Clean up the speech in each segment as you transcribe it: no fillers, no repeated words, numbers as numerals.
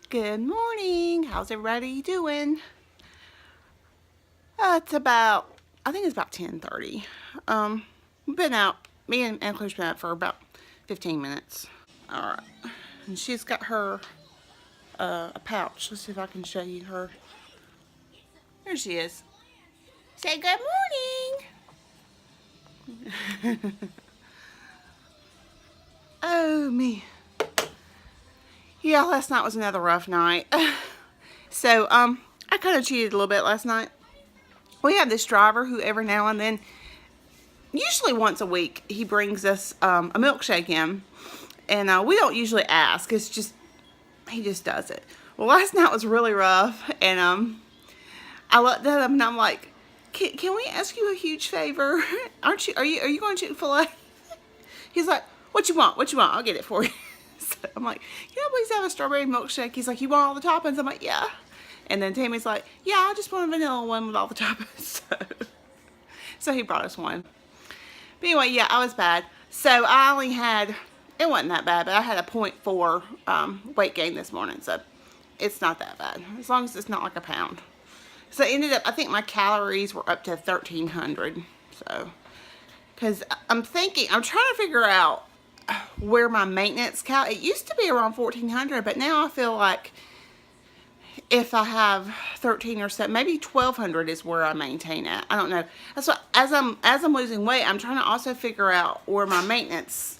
Good morning. How's everybody doing? It's about, I think it's about 10:30. We've been out, me and Claire's been out for about 15 minutes. All right. And she's got her, a pouch. Let's see if I can show you her. There she is. Say good morning. Oh, me. Yeah, last night was another rough night. So, I kind of cheated a little bit last night. We have this driver who every now and then, usually once a week, he brings us a milkshake in. And we don't usually ask. It's just, he just does it. Well, last night was really rough. And I looked at him and I'm like, can we ask you a huge favor? Are you going to Chick-fil-A? He's like, what you want? What you want? I'll get it for you. So I'm like, can I please have a strawberry milkshake? He's like, you want all the toppings? I'm like, yeah. And then Tammy's like, yeah, I just want a vanilla one with all the toppings. So he brought us one. But anyway, yeah, I was bad. So I only had, it wasn't that bad, but I had a 0.4 weight gain this morning. So it's not that bad, as long as it's not like a pound. So it ended up, I think my calories were up to 1,300. So, because I'm trying to figure out where my maintenance it used to be around 1,400, but now I feel like if I have 13 or so, maybe 1,200 is where I maintain it. I don't know. That's what, as I'm losing weight, I'm trying to also figure out where my maintenance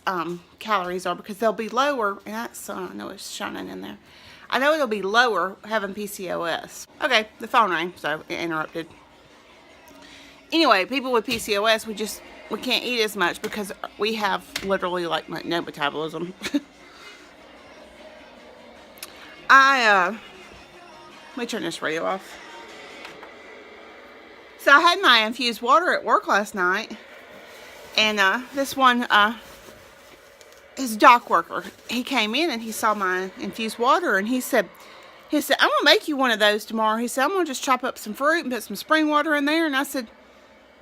calories are, because they'll be lower. And that's, I know it's shining in there. I know it'll be lower having PCOS. Okay, the phone rang, so it interrupted. Anyway, people with PCOS, we can't eat as much because we have literally like no metabolism. Let me turn this radio off. So I had my infused water at work last night, and this one, his dock worker, he came in and he saw my infused water, and he said, I'm gonna make you one of those tomorrow. He said, I'm gonna just chop up some fruit and put some spring water in there. And I said,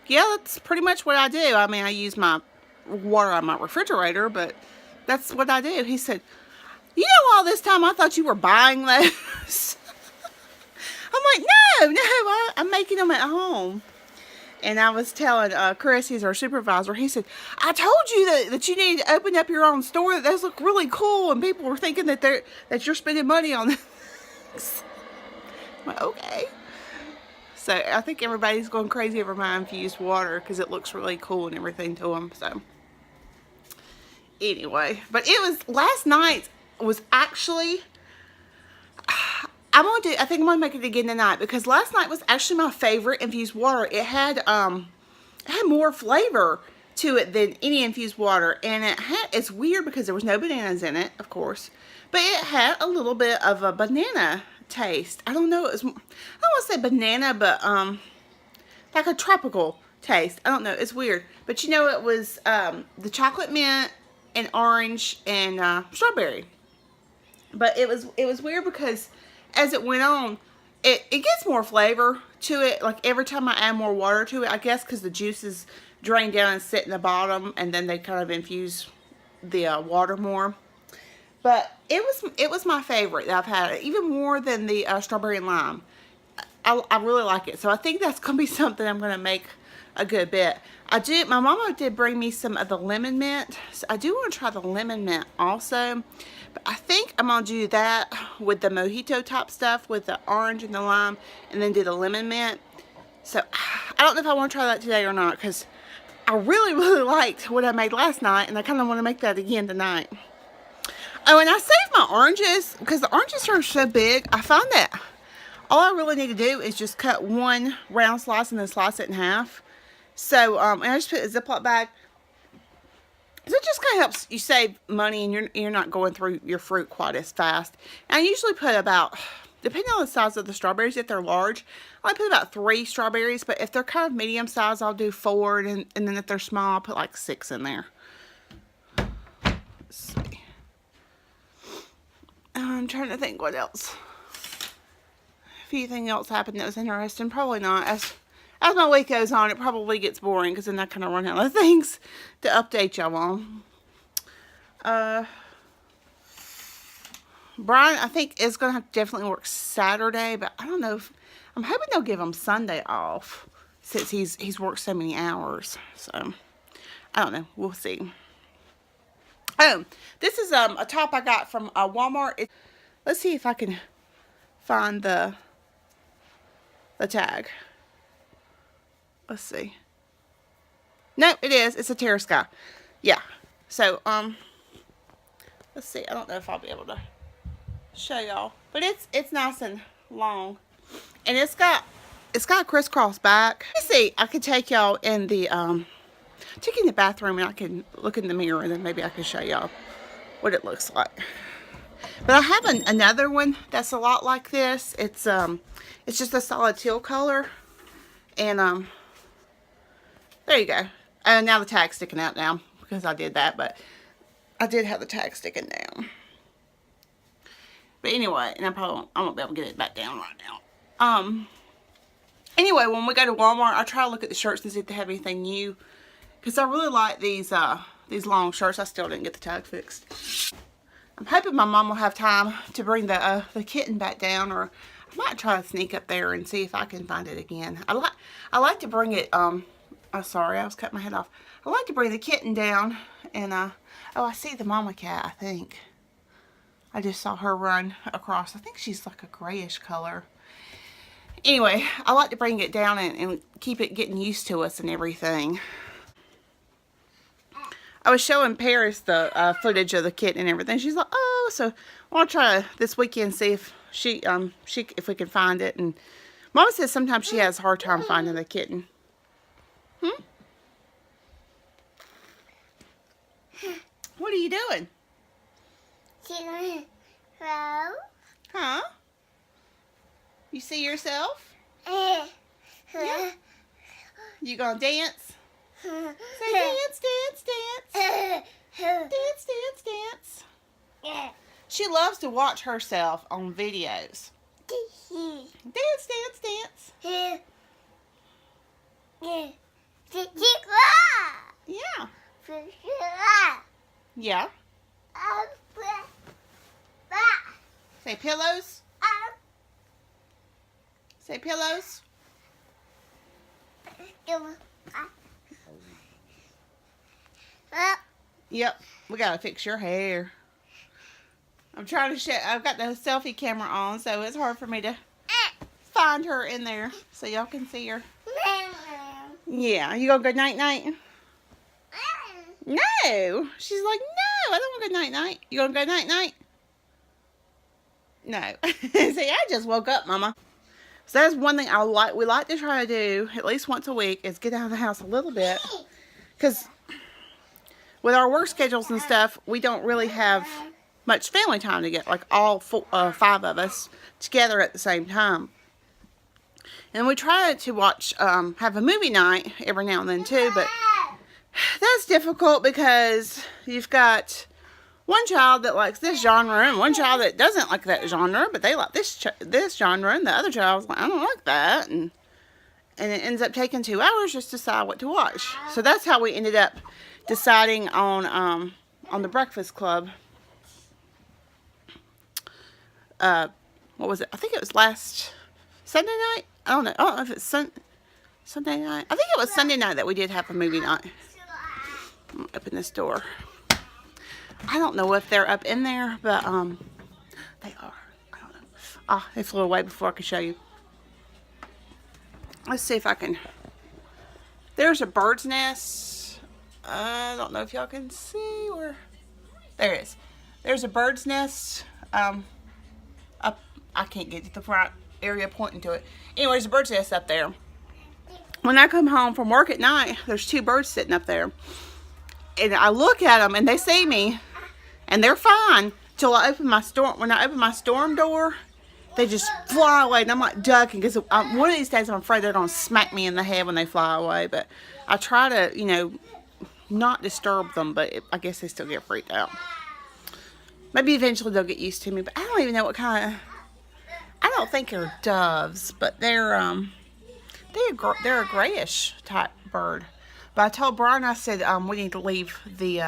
yeah, that's pretty much what I do. I mean, I use my water on my refrigerator, but that's what I do. He said, you know, all this time I thought you were buying those. I'm like, no, I'm making them at home. And I was telling Chris, he's our supervisor, he said, I told you that you need to open up your own store, that those look really cool, and people were thinking that you're spending money on them. I'm like, okay. So I think everybody's going crazy over my infused water because it looks really cool and everything to them. So anyway, but last night was actually, I think I'm gonna make it again tonight, because last night was actually my favorite infused water. It had more flavor to it than any infused water, and it's weird because there was no bananas in it, of course, but it had a little bit of a banana taste. I don't know, I don't want to say banana, but like a tropical taste. I don't know, it's weird. But you know, it was the chocolate mint and orange and strawberry. But it was weird because as it went on, it gets more flavor to it. Like every time I add more water to it, I guess because the juices drain down and sit in the bottom, and then they kind of infuse the water more. But it was my favorite that I've had, even more than the strawberry and lime. I really like it. So I think that's going to be something I'm going to make a good bit. My mama did bring me some of the lemon mint. So I do want to try the lemon mint also. But I think I'm going to do that with the mojito top stuff, with the orange and the lime, and then do the lemon mint. So I don't know if I want to try that today or not, because I really, really liked what I made last night, and I kind of want to make that again tonight. Oh, and I saved my oranges because the oranges are so big. I found that all I really need to do is just cut one round slice and then slice it in half. So, and I just put a Ziploc bag. So it just kind of helps you save money, and you're not going through your fruit quite as fast. And I usually put about, depending on the size of the strawberries, if they're large, I put about 3 strawberries. But if they're kind of medium size, I'll do 4. And then if they're small, I'll put like 6 in there. Let's see. I'm trying to think what else. If anything else happened that was interesting, probably not. As my week goes on, it probably gets boring, because then I kind of run out of things to update y'all on. Brian, I think, is going to have to definitely work Saturday, but I don't know if, I'm hoping they'll give him Sunday off since he's worked so many hours. So, I don't know. We'll see. Oh, this is a top I got from Walmart. Let's see if I can find the tag. Let's see. Nope, it is. It's a Terra Sky. Yeah. So, let's see. I don't know if I'll be able to show y'all, but it's nice and long, and it's got a crisscross back. Let's see. I could take y'all in the bathroom, and I can look in the mirror, and then maybe I can show y'all what it looks like. But I have another one that's a lot like this. It's just a solid teal color, and there you go. And now the tag's sticking out now because I did that, but I did have the tag sticking down. But anyway, and I won't be able to get it back down right now. Anyway, when we go to Walmart, I try to look at the shirts and see if they have anything new, because I really like these long shirts. I still didn't get the tag fixed. I'm hoping my mom will have time to bring the kitten back down, or I might try to sneak up there and see if I can find it again. I like to bring it. Oh, sorry, I was cutting my head off. I like to bring the kitten down, and oh, I see the mama cat. I think I just saw her run across. I think she's like a grayish color. Anyway, I like to bring it down and keep it getting used to us and everything. I was showing Paris the footage of the kitten and everything. She's like, oh, so I want to try this weekend, see if if we can find it. And Mama says sometimes she has a hard time finding the kitten. What are you doing? Huh? You see yourself? Yeah. You gonna dance? Say dance, dance, dance. Dance, dance, dance. She loves to watch herself on videos. Dance, dance, dance. Yeah. Yeah. Say pillows. Say pillows. Yep, we gotta fix your hair. I'm trying to show. I've got the selfie camera on, so it's hard for me to find her in there, so y'all can see her. Yeah, you gonna go night night? No, she's like, no, I don't want to go night night. You gonna go night night? No. See, I just woke up, Mama. So that's one thing we like to try to do at least once a week, is get out of the house a little bit, because with our work schedules and stuff, we don't really have much family time to get like all 5 of us together at the same time. And we try to watch, have a movie night every now and then too, but that's difficult because you've got one child that likes this genre and one child that doesn't like that genre, but they like this genre, and the other child's like, I don't like that, and it ends up taking 2 hours just to decide what to watch. So that's how we ended up deciding on the Breakfast Club. What was it? I think it was last Sunday night. I don't know if it's Sunday night. I think it was Sunday night that we did have a movie night. I'm gonna open this door. I don't know if they're up in there, but they are. I don't know. Ah, they flew away before I could show you. Let's see if I can. There's a bird's nest. I don't know if y'all can see where. There it is. There's a bird's nest. Up. I can't get to the front area pointing to it. Anyway, there's a bird's nest up there. When I come home from work at night, there's 2 birds sitting up there. And I look at them and they see me, and they're fine till I open my storm. When I open my storm door, they just fly away, and I'm like ducking, because one of these days I'm afraid they're gonna smack me in the head when they fly away. But I try to, you know, not disturb them, but I guess they still get freaked out. Maybe eventually they'll get used to me, but I don't even know what kind of. I don't think they're doves, but they're a grayish type bird. But I told Brian, I said we need to leave the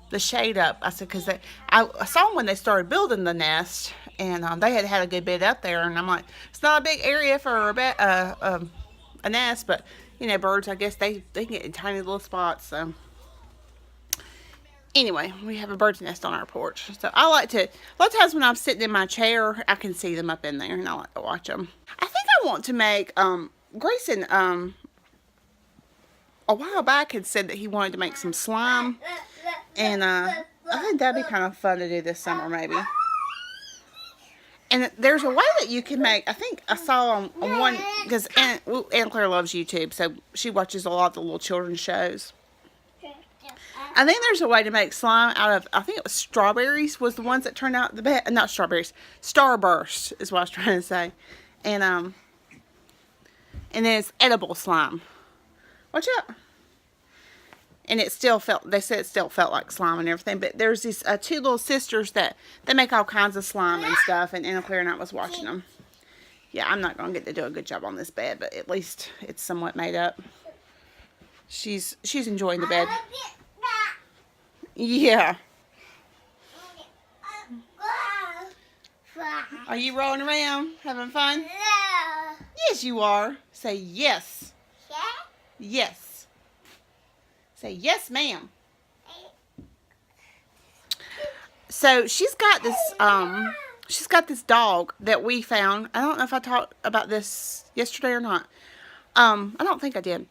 the shade up. I said, because I saw them when they started building the nest, and they had had a good bit up there, and I'm like, it's not a big area for a nest, but you know, birds, I guess they can get in tiny little spots. So anyway, we have a bird's nest on our porch. So I like to, a lot of times when I'm sitting in my chair, I can see them up in there, and I like to watch them. I think I want to make, Grayson, a while back had said that he wanted to make some slime, and I think that'd be kind of fun to do this summer, maybe. And there's a way that you can make, I think I saw on one, because Aunt Claire loves YouTube, so she watches a lot of the little children's shows. I think there's a way to make slime out of, I think it was strawberries was the ones that turned out the best. Not strawberries, Starburst is what I was trying to say. And then it's edible slime. Watch out. And it still felt, they said it still felt like slime and everything. But there's these two little sisters that, they make all kinds of slime and stuff. And Anna Claire and I was watching them. Yeah, I'm not going to get to do a good job on this bed, but at least it's somewhat made up. She's enjoying the bed. Yeah. Are you rolling around, having fun? Yes, you are. Say yes. Yes. Say yes, ma'am. So she's got this dog that we found. I don't know if I talked about this yesterday or not. I don't think I did.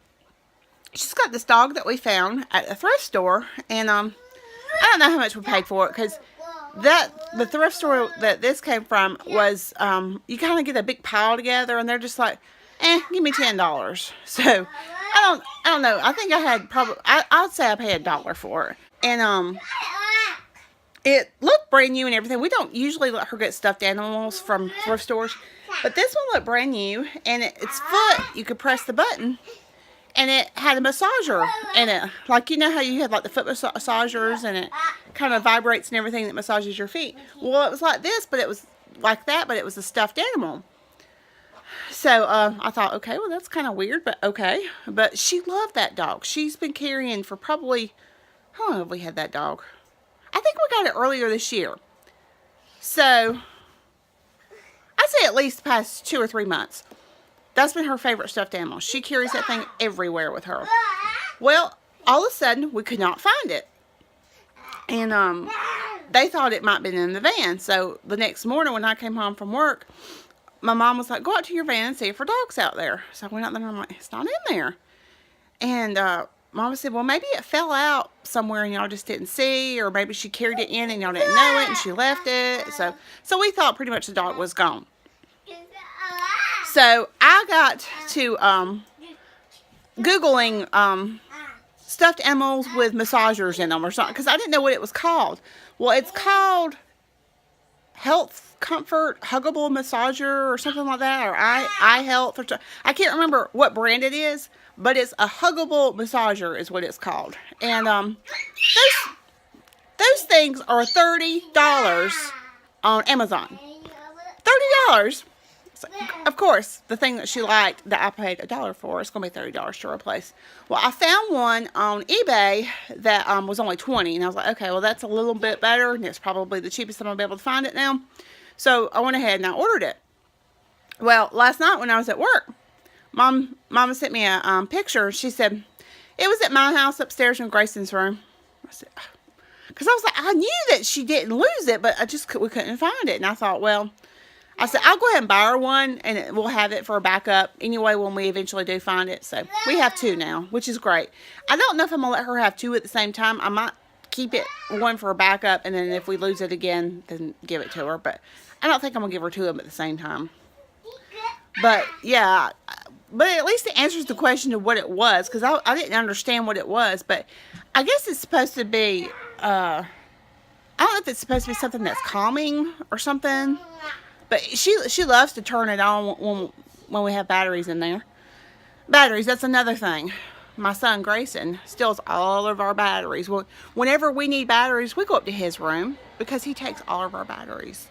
She's got this dog that we found at a thrift store, and I don't know how much we paid for it, because the thrift store that this came from was, you kind of get a big pile together, and they're just like, give me $10. So I don't know. I think I had probably, I'd say I paid $1 for it, and it looked brand new and everything. We don't usually let her get stuffed animals from thrift stores, but this one looked brand new, and its foot, you could press the button. And it had a massager in it. Like, you know how you have like the foot massagers, and it kind of vibrates and everything that massages your feet. Well, it was like this, but it was like that, but it was a stuffed animal. So I thought, okay, well, that's kind of weird, but okay. But she loved that dog. She's been carrying for probably, how long have we had that dog? I think we got it earlier this year. So I'd say at least the past 2 or 3 months. That's been her favorite stuffed animal. She carries that thing everywhere with her. Well, all of a sudden, we could not find it. And they thought it might have been in the van. So the next morning when I came home from work, my mom was like, go out to your van and see if her dog's out there. So I went out there and I'm like, it's not in there. And Mama said, well, maybe it fell out somewhere and y'all just didn't see, or maybe she carried it in and y'all didn't know it and she left it. So we thought pretty much the dog was gone. So I got to Googling stuffed animals with massagers in them or something, because I didn't know what it was called. Well, it's called Health Comfort Huggable Massager or something like that, or I Health, or I can't remember what brand it is, but it's a huggable massager is what it's called. And those things are $30 on Amazon. $30. So, of course, the thing that she liked that I paid $1 for, it's going to be $30 to replace. Well, I found one on eBay that was only $20, and I was like, okay, well, that's a little bit better, and it's probably the cheapest I'm going to be able to find it now. So I went ahead and I ordered it. Well, last night when I was at work, Mama sent me a picture. She said, it was at my house upstairs in Grayson's room. I said, because I was like, I knew that she didn't lose it, but we couldn't find it. And I thought, well, I said, I'll go ahead and buy her one, and we'll have it for a backup anyway when we eventually do find it. So we have 2 now, which is great. I don't know if I'm going to let her have 2 at the same time. I might keep it one for a backup, and then if we lose it again, then give it to her. But I don't think I'm going to give her 2 of them at the same time. But, yeah, but at least it answers the question of what it was, because I didn't understand what it was. But I guess it's supposed to be, I don't know if it's supposed to be something that's calming or something. But she loves to turn it on when we have batteries in there. Batteries, that's another thing. My son Grayson steals all of our batteries. Well, whenever we need batteries, we go up to his room because he takes all of our batteries.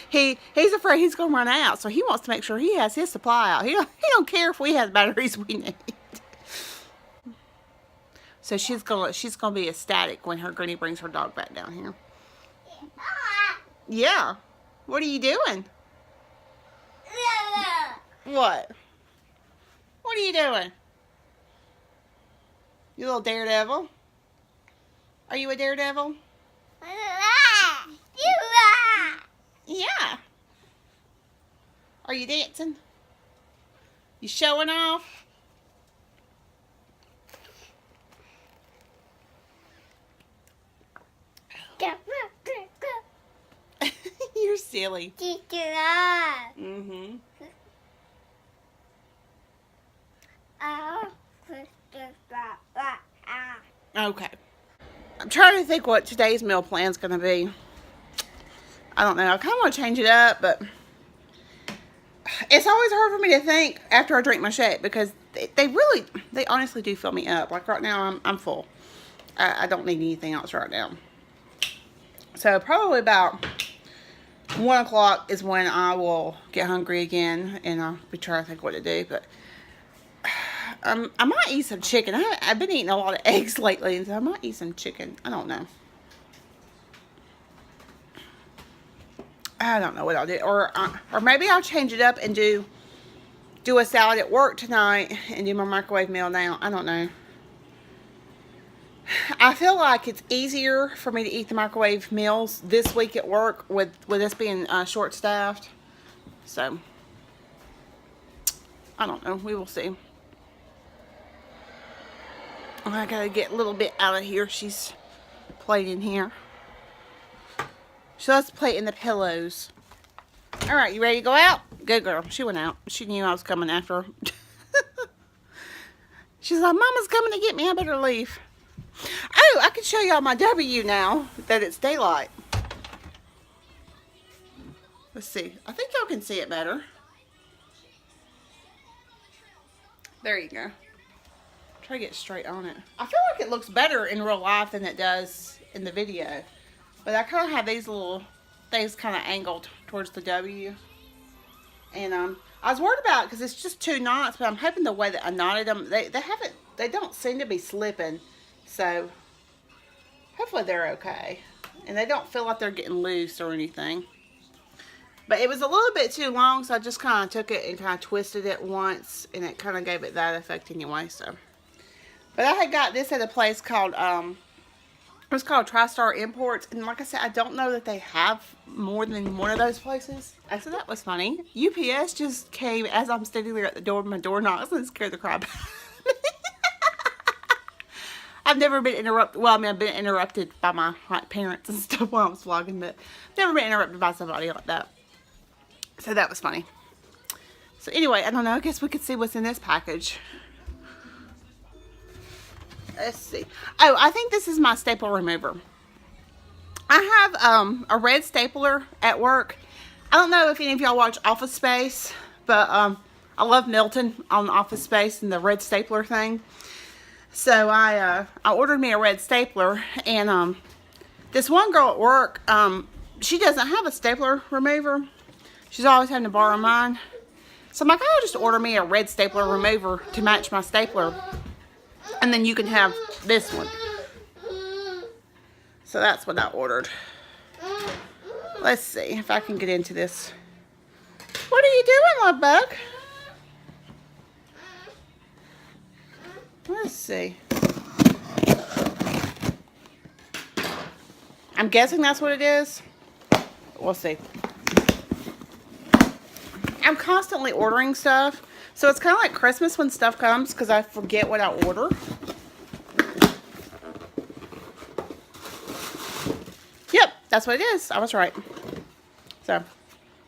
He's afraid he's going to run out, so he wants to make sure he has his supply out. He don't care if we have batteries we need. So she's gonna be ecstatic when her granny brings her dog back down here. Yeah. What are you doing? What? What are you doing? You little daredevil? Are you a daredevil? Yeah. Are you dancing? You showing off? You're silly. Mm-hmm. Okay. I'm trying to think what today's meal plan's gonna be. I don't know. I kind of want to change it up, but it's always hard for me to think after I drink my shake because they honestly do fill me up. Like right now, I'm full. I don't need anything else right now. So probably about 1 o'clock is when I will get hungry again, and I'll be trying to think what to do. But I might eat some chicken. I've been eating a lot of eggs lately, and so I might eat some chicken. I don't know. I don't know what I'll do, or maybe I'll change it up and do a salad at work tonight and do my microwave meal now. I don't know. I feel like it's easier for me to eat the microwave meals this week at work with us being short-staffed. So I don't know. We will see. I gotta get a little bit out of here. She's playing in here. So let's play in the pillows. All right, you ready to go out? Good girl. She went out. She knew I was coming after her. She's like, Mama's coming to get me. I better leave. Oh, I can show y'all my W now that it's daylight. Let's see. I think y'all can see it better. There you go. Try to get straight on it. I feel like it looks better in real life than it does in the video. But I kind of have these little things kind of angled towards the W. And I was worried about it because it's just 2 knots, but I'm hoping the way that I knotted them, they don't seem to be slipping. So hopefully they're okay. And they don't feel like they're getting loose or anything. But it was a little bit too long, so I just kind of took it and kind of twisted it once, and it kind of gave it that effect anyway. So, but I had got this at a place called it was called TriStar Imports, and like I said, I don't know that they have more than one of those places. I said that was funny. UPS just came as I'm standing there at the door. My door knocks and scared the crap out of me. I've never been interrupted. Well, I mean, I've been interrupted by my parents and stuff while I was vlogging, but never been interrupted by somebody like that. So that was funny. So anyway, I don't know. I guess we could see what's in this package. Let's see. Oh, I think this is my staple remover. I have a red stapler at work. I don't know if any of y'all watch Office Space, but I love Milton on Office Space and the red stapler thing. So I ordered me a red stapler, and this one girl at work, she doesn't have a stapler remover. She's always having to borrow mine. So I'm like, I'll just order me a red stapler remover to match my stapler. And then you can have this one. So that's what I ordered. Let's see if I can get into this. What are you doing, love bug? Let's see. I'm guessing that's what it is. We'll see. I'm constantly ordering stuff. So it's kind of like Christmas when stuff comes because I forget what I order. Yep, that's what it is. I was right. So,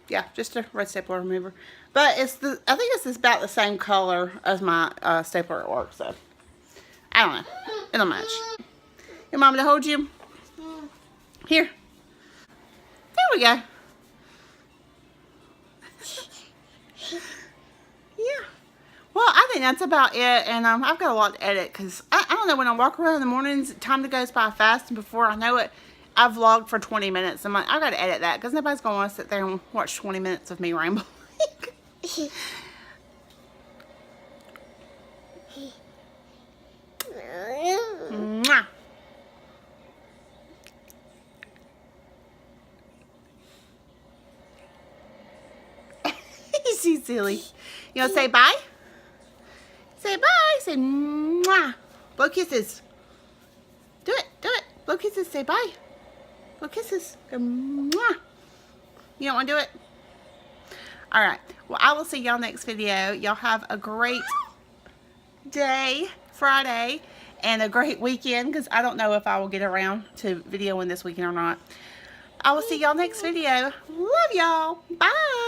yeah, just a red stapler remover. But I think it's about the same color as my stapler at work. So, I don't know. It'll match. You want me to hold you? Here. There we go. Yeah. Well, I think that's about it, and I've got a lot to edit, because I don't know, when I walk around in the mornings, time goes by fast, and before I know it, I've vlogged for 20 minutes. I'm like, I got to edit that, because nobody's going to want to sit there and watch 20 minutes of me rambling. Mwah. She's silly. You want to say bye? Say bye. Say mwah. Blow kisses. Do it. Do it. Blow kisses. Say bye. Blow kisses. Go mwah. You don't want to do it? Alright. Well, I will see y'all next video. Y'all have a great day, Friday, and a great weekend, because I don't know if I will get around to videoing this weekend or not. I will see y'all next video. Love y'all. Bye.